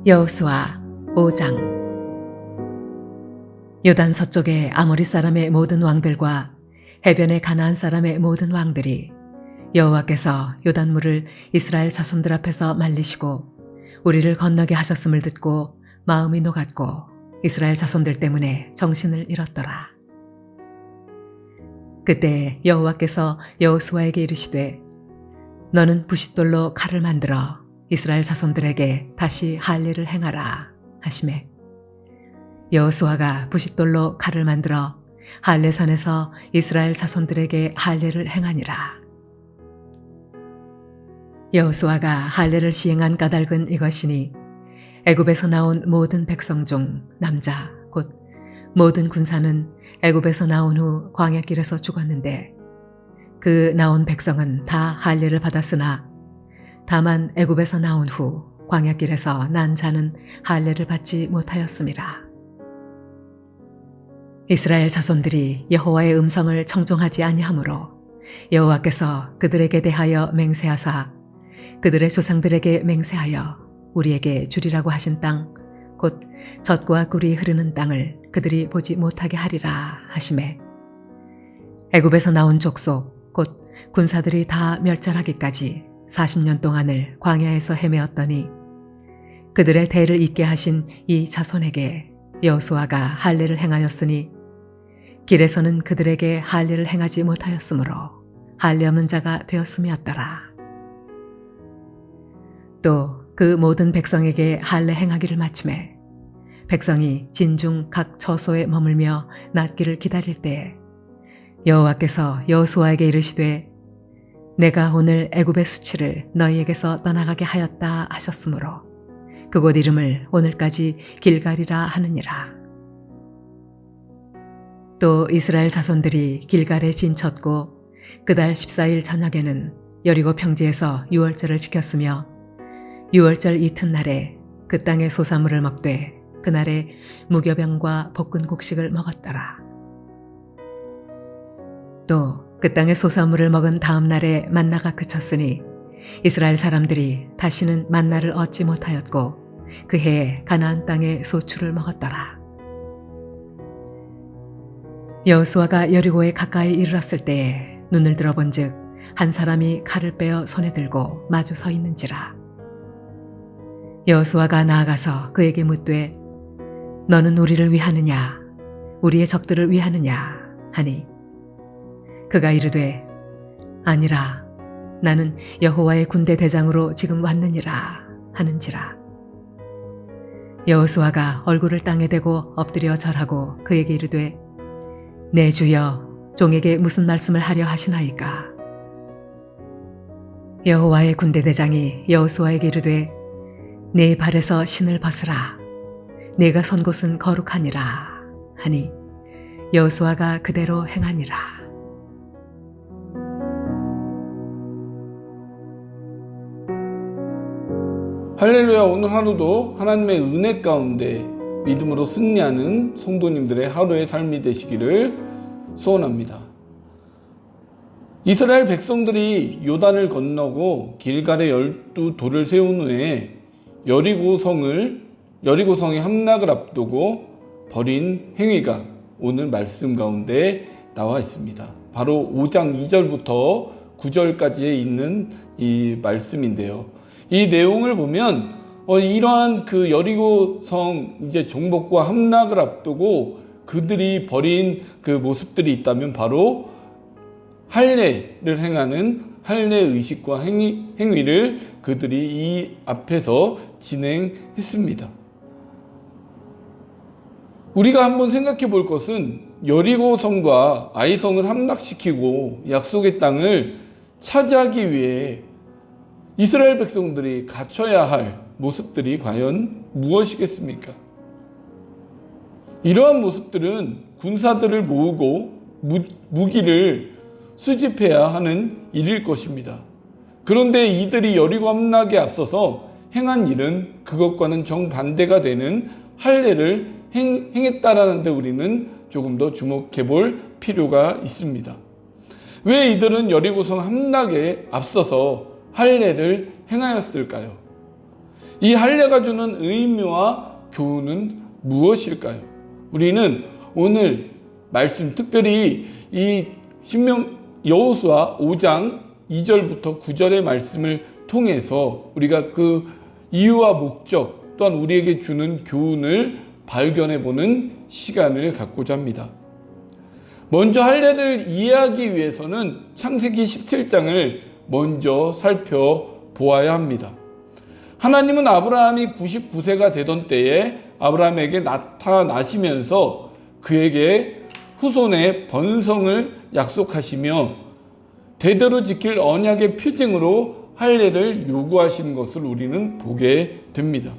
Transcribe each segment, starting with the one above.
여호수아 5장. 요단 서쪽의 아모리 사람의 모든 왕들과 해변의 가나안 사람의 모든 왕들이 여호와께서 요단물을 이스라엘 자손들 앞에서 말리시고 우리를 건너게 하셨음을 듣고 마음이 녹았고 이스라엘 자손들 때문에 정신을 잃었더라. 그때 여호와께서 여호수아에게 이르시되 너는 부싯돌로 칼을 만들어 이스라엘 자손들에게 다시 할례를 행하라 하시매 여호수아가 부싯돌로 칼을 만들어 할례산에서 이스라엘 자손들에게 할례를 행하니라. 여호수아가 할례를 시행한 까닭은 이것이니 애굽에서 나온 모든 백성 중 남자 곧 모든 군사는 애굽에서 나온 후 광야길에서 죽었는데 그 나온 백성은 다 할례를 받았으나 다만 애굽에서 나온 후 광야길에서 난 자는 할례를 받지 못하였음이라. 이스라엘 자손들이 여호와의 음성을 청종하지 아니하므로 여호와께서 그들에게 대하여 맹세하사 그들의 조상들에게 맹세하여 우리에게 주리라고 하신 땅 곧 젖과 꿀이 흐르는 땅을 그들이 보지 못하게 하리라 하시매 애굽에서 나온 족속 곧 군사들이 다 멸절하기까지 40년 동안을 광야에서 헤매었더니 그들의 대를 잇게 하신 이 자손에게 여호수아가 할례를 행하였으니 길에서는 그들에게 할례를 행하지 못하였으므로 할례 없는 자가 되었음이었더라. 또 그 모든 백성에게 할례 행하기를 마치매 백성이 진중 각 처소에 머물며 낫기를 기다릴 때에 여호와께서 여호수아에게 이르시되 내가 오늘 애굽의 수치를 너희에게서 떠나가게 하였다 하셨으므로 그곳 이름을 오늘까지 길갈이라 하느니라. 또 이스라엘 자손들이 길갈에 진쳤고 그달 14일 저녁에는 여리고 평지에서 유월절을 지켰으며 유월절 이튿날에 그 땅의 소사물을 먹되 그날에 무교병과 볶은 곡식을 먹었더라. 또 그 땅의 소사물을 먹은 다음 날에 만나가 그쳤으니 이스라엘 사람들이 다시는 만나를 얻지 못하였고 그 해에 가나안 땅의 소출을 먹었더라. 여호수아가 여리고에 가까이 이르렀을 때에 눈을 들어본즉 한 사람이 칼을 빼어 손에 들고 마주 서 있는지라. 여호수아가 나아가서 그에게 묻되 너는 우리를 위하느냐 우리의 적들을 위하느냐 하니 그가 이르되 아니라 나는 여호와의 군대 대장으로 지금 왔느니라 하는지라. 여호수아가 얼굴을 땅에 대고 엎드려 절하고 그에게 이르되 내 주여 종에게 무슨 말씀을 하려 하시나이까. 여호와의 군대 대장이 여호수아에게 이르되 내 발에서 신을 벗으라 내가 선 곳은 거룩하니라 하니 여호수아가 그대로 행하니라. 할렐루야. 오늘 하루도 하나님의 은혜 가운데 믿음으로 승리하는 성도님들의 하루의 삶이 되시기를 소원합니다. 이스라엘 백성들이 요단을 건너고 길갈에 12돌을 세운 후에 여리고성의 함락을 앞두고 벌인 행위가 오늘 말씀 가운데 나와 있습니다. 바로 5장 2절부터 9절까지에 있는 이 말씀인데요. 이 내용을 보면 이러한 그 여리고성 이제 정복과 함락을 앞두고 그들이 벌인 그 모습들이 있다면 바로 할례를 행하는 할례 의식과 행위를 그들이 이 앞에서 진행했습니다. 우리가 한번 생각해 볼 것은 여리고성과 아이성을 함락시키고 약속의 땅을 차지하기 위해 이스라엘 백성들이 갖춰야 할 모습들이 과연 무엇이겠습니까? 이러한 모습들은 군사들을 모으고 무기를 수집해야 하는 일일 것입니다. 그런데 이들이 여리고 함락에 앞서서 행한 일은 그것과는 정반대가 되는 할례를 행했다라는 데 우리는 조금 더 주목해 볼 필요가 있습니다. 왜 이들은 여리고성 함락에 앞서서 할례를 행하였을까요? 이 할례가 주는 의미와 교훈은 무엇일까요? 우리는 오늘 말씀, 특별히 이 여호수아 5장 2절부터 9절의 말씀을 통해서 우리가 그 이유와 목적, 또한 우리에게 주는 교훈을 발견해 보는 시간을 갖고자 합니다. 먼저 할례를 이해하기 위해서는 창세기 17장을 먼저 살펴보아야 합니다. 하나님은 아브라함이 99세가 되던 때에 아브라함에게 나타나시면서 그에게 후손의 번성을 약속하시며 대대로 지킬 언약의 표징으로 할례를 요구하시는 것을 우리는 보게 됩니다.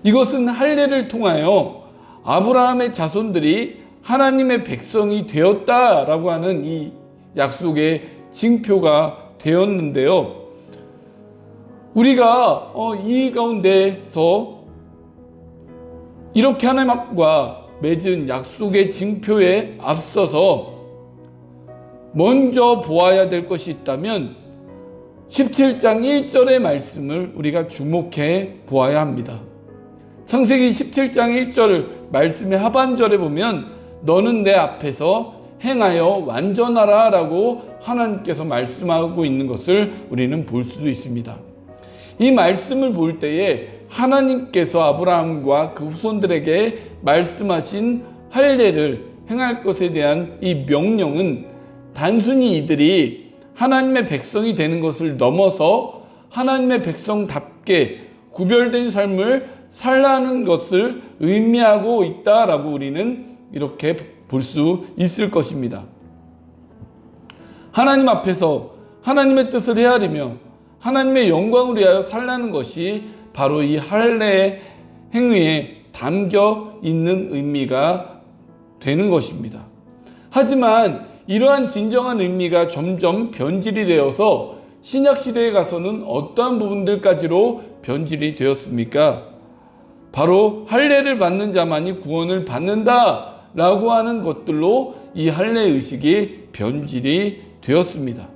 이것은 할례를 통하여 아브라함의 자손들이 하나님의 백성이 되었다라고 하는 이 약속의 징표가 되었는데요. 우리가 이 가운데서 이렇게 하나님과 맺은 약속의 징표에 앞서서 먼저 보아야 될 것이 있다면 17장 1절의 말씀을 우리가 주목해 보아야 합니다. 창세기 17장 1절 말씀의 하반절에 보면 너는 내 앞에서 행하여 완전하라 라고 하나님께서 말씀하고 있는 것을 우리는 볼 수도 있습니다. 이 말씀을 볼 때에 하나님께서 아브라함과 그 후손들에게 말씀하신 할례를 행할 것에 대한 이 명령은 단순히 이들이 하나님의 백성이 되는 것을 넘어서 하나님의 백성답게 구별된 삶을 살라는 것을 의미하고 있다라고 우리는 이렇게 볼 수 있을 것입니다. 하나님 앞에서 하나님의 뜻을 헤아리며 하나님의 영광을 위하여 살라는 것이 바로 이 할례의 행위에 담겨 있는 의미가 되는 것입니다. 하지만 이러한 진정한 의미가 점점 변질이 되어서 신약시대에 가서는 어떠한 부분들까지로 변질이 되었습니까? 바로 할례를 받는 자만이 구원을 받는다라고 하는 것들로 이 할례 의식이 변질이 되었습니다.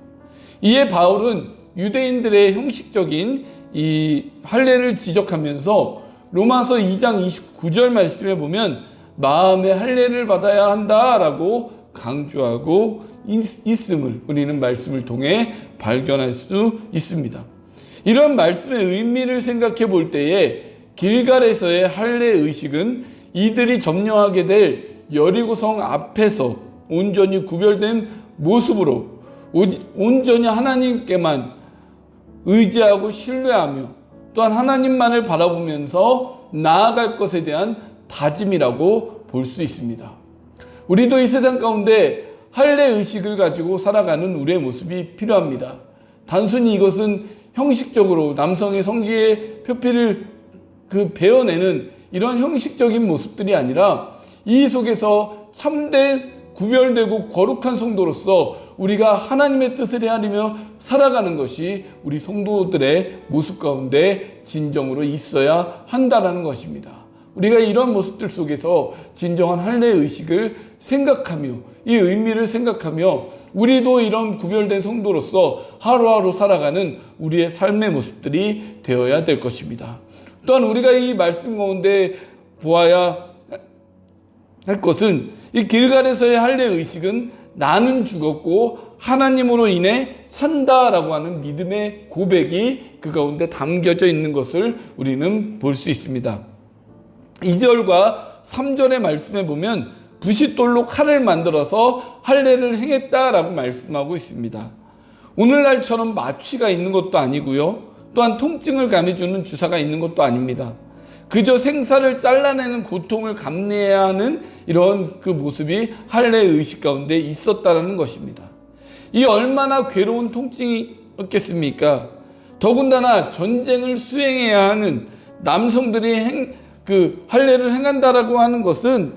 이에 바울은 유대인들의 형식적인 이 할례를 지적하면서 로마서 2장 29절 말씀에 보면 마음의 할례를 받아야 한다라고 강조하고 있음을 우리는 말씀을 통해 발견할 수 있습니다. 이런 말씀의 의미를 생각해 볼 때에 길갈에서의 할례 의식은 이들이 점령하게 될 여리고성 앞에서 온전히 구별된 모습으로 온전히 하나님께만 의지하고 신뢰하며 또한 하나님만을 바라보면서 나아갈 것에 대한 다짐이라고 볼 수 있습니다. 우리도 이 세상 가운데 할례 의식을 가지고 살아가는 우리의 모습이 필요합니다. 단순히 이것은 형식적으로 남성의 성기의 표피를 베어내는 이런 형식적인 모습들이 아니라 이 속에서 참된 구별되고 거룩한 성도로서 우리가 하나님의 뜻을 헤아리며 살아가는 것이 우리 성도들의 모습 가운데 진정으로 있어야 한다는 것입니다. 우리가 이런 모습들 속에서 진정한 할례 의식을 생각하며 이 의미를 생각하며 우리도 이런 구별된 성도로서 하루하루 살아가는 우리의 삶의 모습들이 되어야 될 것입니다. 또한 우리가 이 말씀 가운데 보아야 할 것은 이 길갈에서의 할례 의식은 나는 죽었고 하나님으로 인해 산다라고 하는 믿음의 고백이 그 가운데 담겨져 있는 것을 우리는 볼 수 있습니다. 2절과 3절의 말씀에 보면 부싯돌로 칼을 만들어서 할례를 행했다라고 말씀하고 있습니다. 오늘날처럼 마취가 있는 것도 아니고요. 또한 통증을 감해주는 주사가 있는 것도 아닙니다. 그저 생사를 잘라내는 고통을 감내해야 하는 이런 그 모습이 할례 의식 가운데 있었다라는 것입니다. 이 얼마나 괴로운 통증이었겠습니까? 더군다나 전쟁을 수행해야 하는 남성들이 할례를 행한다라고 하는 것은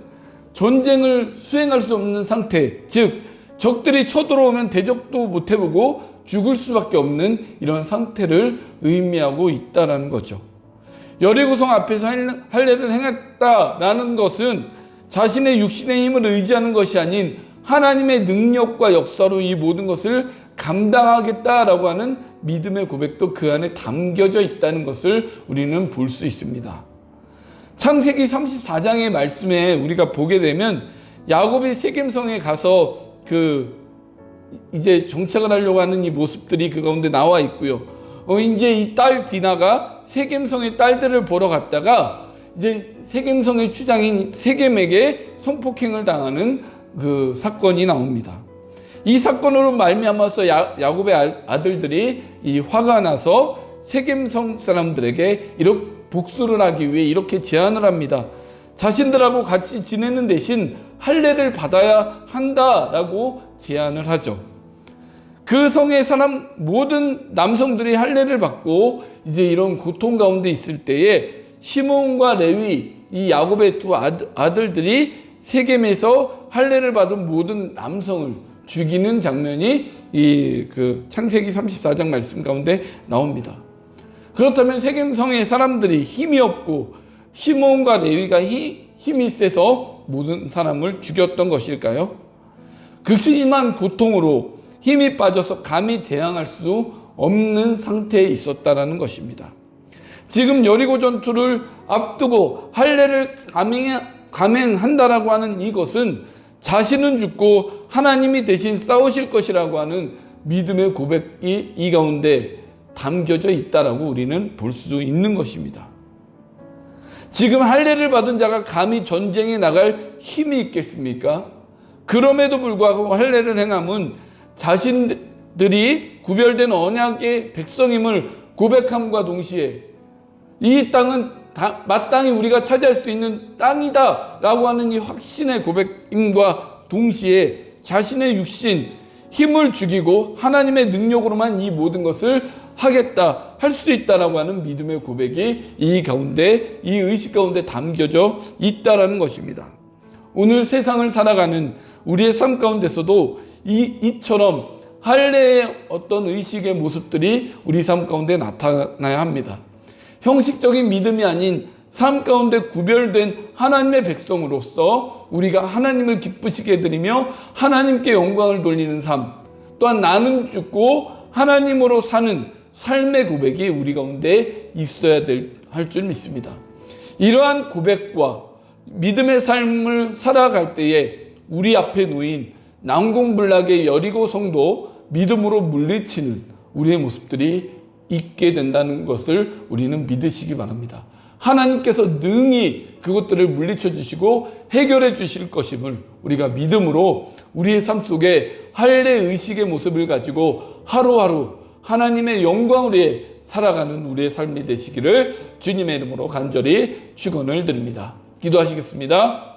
전쟁을 수행할 수 없는 상태, 즉 적들이 쳐들어오면 대적도 못 해보고 죽을 수밖에 없는 이런 상태를 의미하고 있다라는 거죠. 여리고성 앞에서 할례를 행했다라는 것은 자신의 육신의 힘을 의지하는 것이 아닌 하나님의 능력과 역사로 이 모든 것을 감당하겠다라고 하는 믿음의 고백도 그 안에 담겨져 있다는 것을 우리는 볼 수 있습니다. 창세기 34장의 말씀에 우리가 보게 되면 야곱이 세겜성에 가서 이제 정착을 하려고 하는 이 모습들이 그 가운데 나와 있고요. 이제 이 딸 디나가 세겜성의 딸들을 보러 갔다가 이제 세겜성의 추장인 세겜에게 성폭행을 당하는 그 사건이 나옵니다. 이 사건으로 말미암아서 야곱의 아들들이 이 화가 나서 세겜성 사람들에게 이렇게 복수를 하기 위해 이렇게 제안을 합니다. 자신들하고 같이 지내는 대신 할례를 받아야 한다라고 제안을 하죠. 그 성의 사람 모든 남성들이 할례를 받고 이제 이런 고통 가운데 있을 때에 시므온과 레위 이 야곱의 두 아들들이 세겜에서 할례를 받은 모든 남성을 죽이는 장면이 창세기 34장 말씀 가운데 나옵니다. 그렇다면 세겜성의 사람들이 힘이 없고 시므온과 레위가 힘이 세서 모든 사람을 죽였던 것일까요? 극심한 고통으로 힘이 빠져서 감히 대항할 수 없는 상태에 있었다라는 것입니다. 지금 여리고 전투를 앞두고 할례를 감행한다라고 하는 이것은 자신은 죽고 하나님이 대신 싸우실 것이라고 하는 믿음의 고백이 이 가운데 담겨져 있다라고 우리는 볼 수 있는 것입니다. 지금 할례를 받은 자가 감히 전쟁에 나갈 힘이 있겠습니까? 그럼에도 불구하고 할례를 행함은 자신들이 구별된 언약의 백성임을 고백함과 동시에 이 땅은 마땅히 우리가 차지할 수 있는 땅이다 라고 하는 이 확신의 고백임과 동시에 자신의 육신, 힘을 죽이고 하나님의 능력으로만 이 모든 것을 하겠다, 할 수 있다라고 하는 믿음의 고백이 이 의식 가운데 담겨져 있다라는 것입니다. 오늘 세상을 살아가는 우리의 삶 가운데서도 이처럼 할례의 어떤 의식의 모습들이 우리 삶 가운데 나타나야 합니다. 형식적인 믿음이 아닌 삶 가운데 구별된 하나님의 백성으로서 우리가 하나님을 기쁘시게 해드리며 하나님께 영광을 돌리는 삶, 또한 나는 죽고 하나님으로 사는 삶의 고백이 우리 가운데 있어야 할 줄 믿습니다. 이러한 고백과 믿음의 삶을 살아갈 때에 우리 앞에 놓인 난공불락의 여리고 성도 믿음으로 물리치는 우리의 모습들이 있게 된다는 것을 우리는 믿으시기 바랍니다. 하나님께서 능히 그것들을 물리쳐 주시고 해결해 주실 것임을 우리가 믿음으로 우리의 삶 속에 할례 의식의 모습을 가지고 하루하루 하나님의 영광을 위해 살아가는 우리의 삶이 되시기를 주님의 이름으로 간절히 축원을 드립니다. 기도하시겠습니다.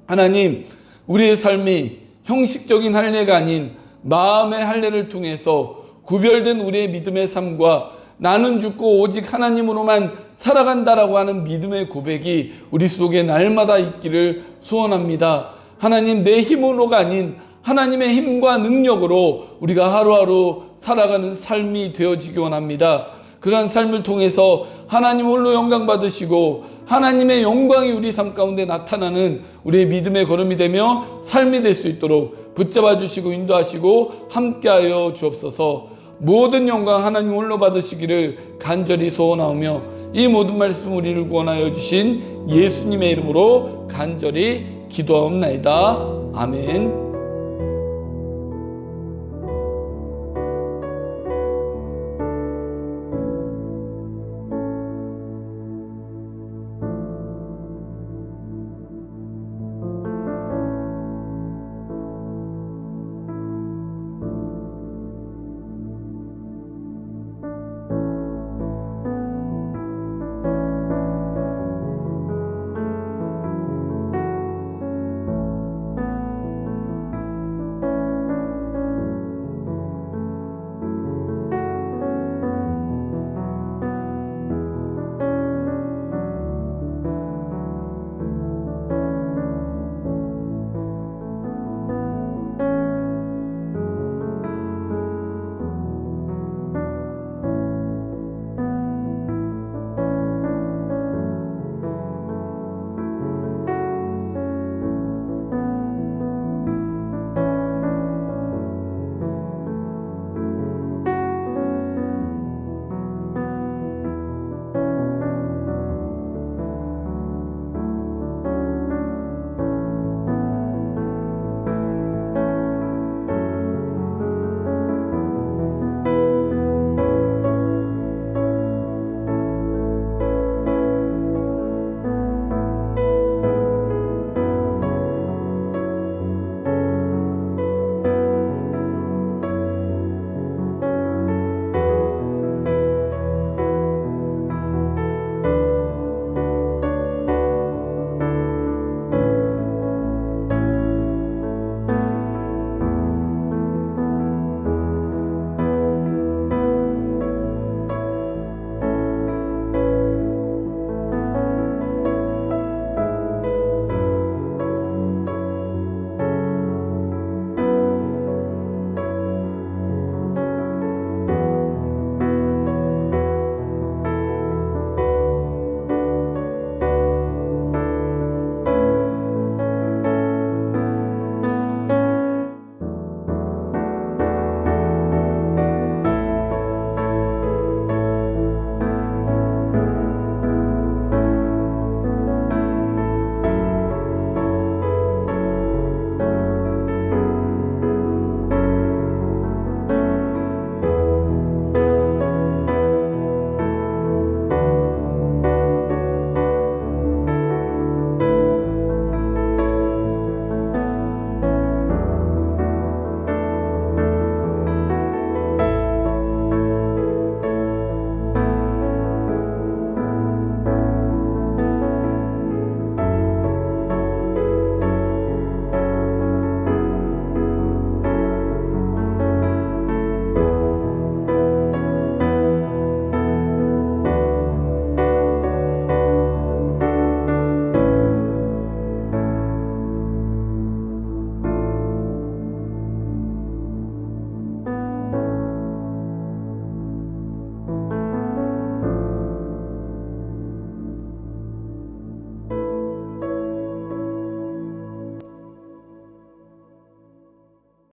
하나님, 우리의 삶이 형식적인 할례가 아닌 마음의 할례를 통해서 구별된 우리의 믿음의 삶과 나는 죽고 오직 하나님으로만 살아간다라고 하는 믿음의 고백이 우리 속에 날마다 있기를 소원합니다. 하나님, 내 힘으로가 아닌 하나님의 힘과 능력으로 우리가 하루하루 살아가는 삶이 되어지기 원합니다. 그러한 삶을 통해서 하나님 홀로 영광 받으시고 하나님의 영광이 우리 삶 가운데 나타나는 우리의 믿음의 걸음이 되며 삶이 될 수 있도록 붙잡아 주시고 인도하시고 함께하여 주옵소서. 모든 영광 하나님 홀로 받으시기를 간절히 소원하오며 이 모든 말씀 우리를 구원하여 주신 예수님의 이름으로 간절히 기도하옵나이다. 아멘.